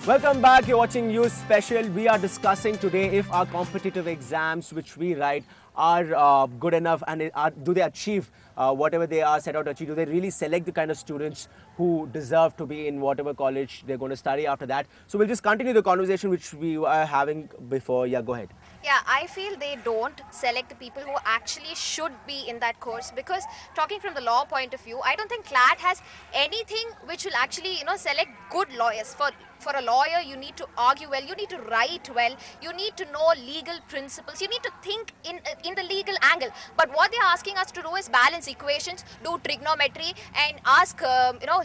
Welcome back. You're watching News Special. We are discussing today if our competitive exams which we write are good enough and do they achieve whatever they are set out to achieve. Do they really select the kind of students who deserve to be in whatever college they're going to study after that? So we'll just continue the conversation which we were having before. Yeah, go ahead. Yeah, I feel they don't select the people who actually should be in that course, because talking from the law point of view, I don't think CLAT has anything which will actually, select good lawyers. For a lawyer, you need to argue well, you need to write well, you need to know legal principles, you need to think in the legal angle. But what they're asking us to do is balance equations, do trigonometry, and ask,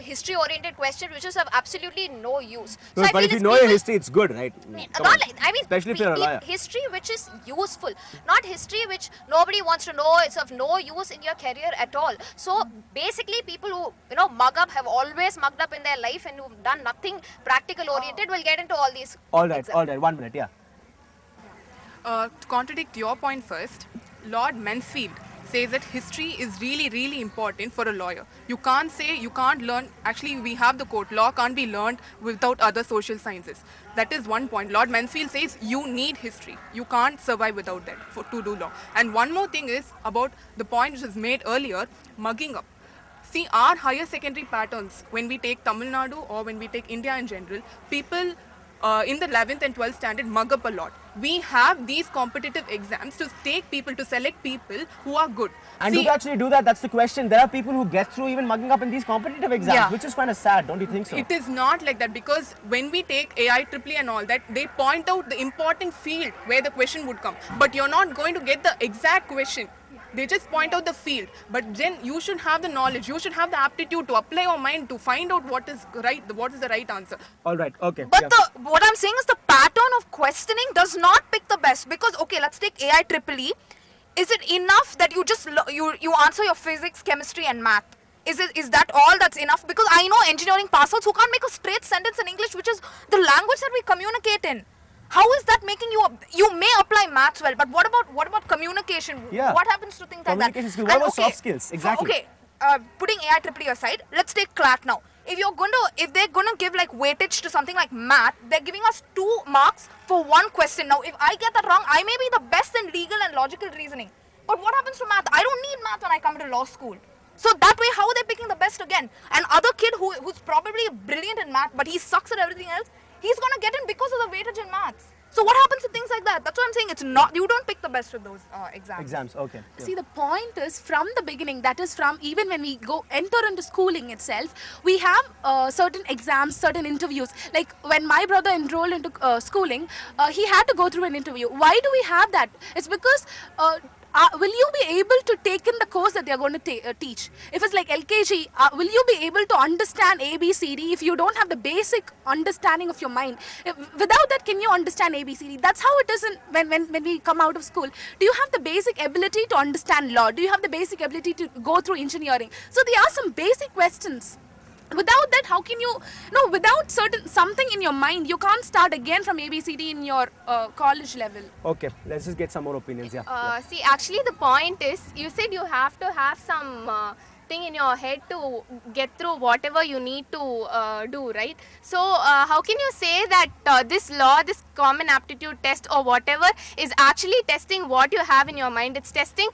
history-oriented questions, which is of absolutely no use. No, so but if you know your history, it's good, right? Especially if you're a lawyer. History which is useful, not history which nobody wants to know. It's of no use in your career at all. So basically, people who mug up have always mugged up in their life and who've done nothing practical oriented will get into all these. All right, 1 minute, yeah. To contradict your point first, Lord Mansfield says that history is really, really important for a lawyer. You can't learn, actually we have the quote, law can't be learned without other social sciences. That is one point. Lord Mansfield says you need history. You can't survive without that to do law. And one more thing is about the point which was made earlier, mugging up. See, our higher secondary patterns, when we take Tamil Nadu or when we take India in general, people in the 11th and 12th standard mug up a lot. We have these competitive exams to select people who are good. And to actually do that, that's the question. There are people who get through even mugging up in these competitive exams, which is kind of sad, don't you think so? It is not like that, because when we take AIEEE and all that, they point out the important field where the question would come. But you're not going to get the exact question. They just point out the field, but then you should have the knowledge, you should have the aptitude to apply your mind to find out what is the right answer. All right, okay. But what I'm saying is the pattern of questioning does not pick the best, because okay, let's take AIEEE. Is it enough that you just you answer your physics, chemistry, and math? Is that all that's enough? Because I know engineering passouts who can't make a straight sentence in English, which is the language that we communicate in. How is that making you may apply maths well, but what about communication? Yeah. What happens to things like that? Communication skills, what about soft skills? Exactly. Okay, putting AIEEE aside, let's take CLAT now. If they're gonna give like weightage to something like math, they're giving us 2 marks for one question. Now, if I get that wrong, I may be the best in legal and logical reasoning. But what happens to math? I don't need math when I come to law school. So that way, how are they picking the best again? And other kid who's probably brilliant in math, but he sucks at everything else, he's gonna get in because of the weightage in maths. So what happens to things like that? That's what I'm saying. It's not, you don't pick the best with those exams. Okay. Yeah. See, the point is from the beginning, that is from even when we enter into schooling itself, we have certain exams, certain interviews. Like when my brother enrolled into schooling, he had to go through an interview. Why do we have that? It's because will you be able to take in the course that they are going to teach? If it's like LKG, will you be able to understand ABCD if you don't have the basic understanding of your mind? Without that, can you understand ABCD? That's how it is when we come out of school. Do you have the basic ability to understand law? Do you have the basic ability to go through engineering? So there are some basic questions. Without that, how can you, without something in your mind, you can't start again from ABCD in your college level. Okay, let's just get some more opinions. Yeah. See, actually the point is, you said you have to have some thing in your head to get through whatever you need to do, right? So how can you say that this common aptitude test or whatever is actually testing what you have in your mind? It's testing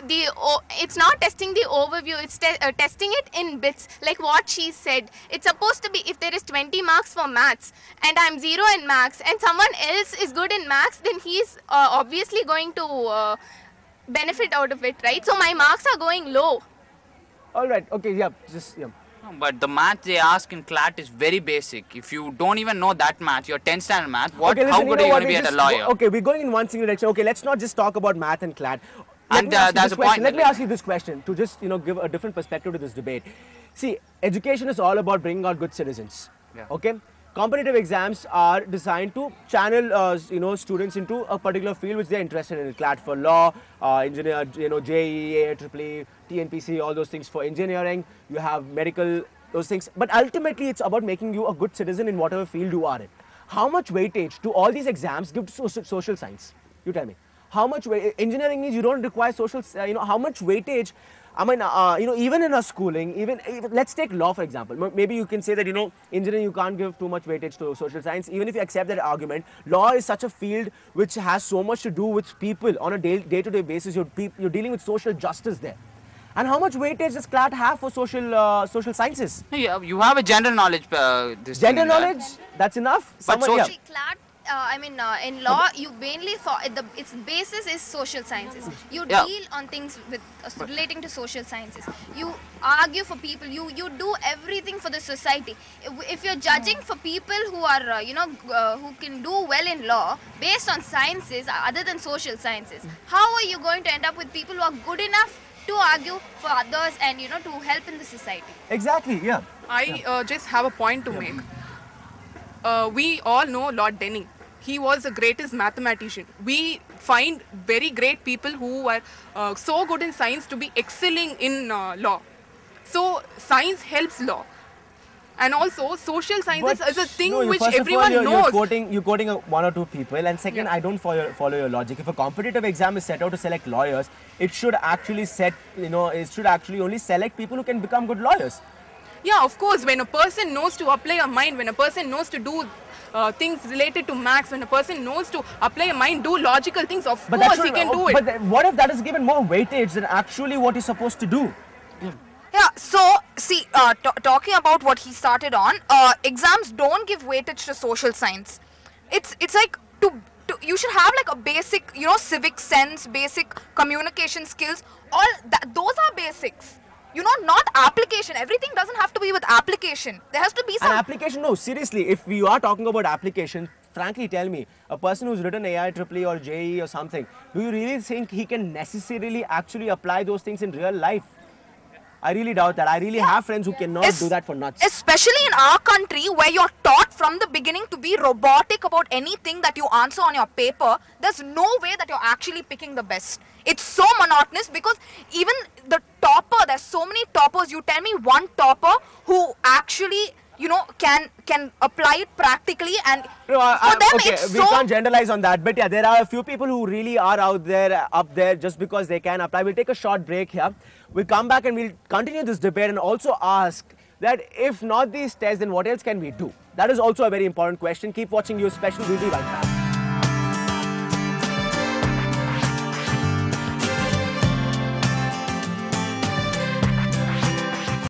it's not testing the overview, it's testing it in bits, like what she said. It's supposed to be, if there is 20 marks for maths and I'm 0 in maths and someone else is good in maths, then he's obviously going to benefit out of it, right? So my marks are going low. All right, okay, yeah. But the math they ask in CLAT is very basic. If you don't even know that math, your 10th standard math, how good are you going to be at a lawyer? Okay, we're going in one single direction. Okay, let's not just talk about math and CLAT. And that's a point. Let me ask you this question to just give a different perspective to this debate. See, education is all about bringing out good citizens. Yeah. Okay, competitive exams are designed to channel students into a particular field which they're interested in. CLAT for law, engineer, JEE, AIEEE, TNPC, all those things for engineering. You have medical, those things. But ultimately, it's about making you a good citizen in whatever field you are in. How much weightage do all these exams give to social science? You tell me. how much engineering means you don't require social, how much weightage. I mean, even in our schooling, even let's take law for example. Maybe you can say that engineering you can't give too much weightage to social science. Even if you accept that argument, law is such a field which has so much to do with people on a day-to-day basis. You're dealing with social justice there. And how much weightage does CLAT have for social sciences? Yeah, you have a general knowledge. General knowledge, that's enough. See, CLAT, in law, you mainly its basis is social sciences. You deal on things with relating to social sciences. You argue for people. You do everything for the society. If you're judging for people who are who can do well in law based on sciences other than social sciences, how are you going to end up with people who are good enough to argue for others and to help in the society? Exactly. Yeah. I just have a point to make. We all know Lord Denning. He was the greatest mathematician. We find very great people who are so good in science to be excelling in law. So science helps law. And also social sciences is a thing which everyone knows. You're quoting one or two people, and second, I don't follow your logic. If a competitive exam is set out to select lawyers, it should actually only select people who can become good lawyers. Yeah, of course, when a person knows to apply a mind, when a person knows to do things related to maths, when a person knows to apply a mind, do logical things, of course he can do it. But what if that is given more weightage than actually what he's supposed to do? Yeah, so see, talking about what he started on, exams don't give weightage to social science. It's like you should have like a basic, civic sense, basic communication skills. Those are basics. Not application. Everything doesn't have to be with application. There has to be some... An application? No, seriously, if you are talking about application, frankly tell me, a person who's written AIEEE or JEE or something, do you really think he can necessarily actually apply those things in real life? I really doubt that. I really have friends who cannot do that for nuts. Especially in our country where you're taught from the beginning to be robotic about anything that you answer on your paper, there's no way that you're actually picking the best. It's so monotonous because even the topper, there's so many toppers. You tell me one topper who actually, can apply it practically, and for them it's we can't generalize on that, but yeah, there are a few people who really are up there just because they can apply. We'll take a short break here. We'll come back and we'll continue this debate and also ask that if not these tests, then what else can we do? That is also a very important question. Keep watching your special. We'll be right back.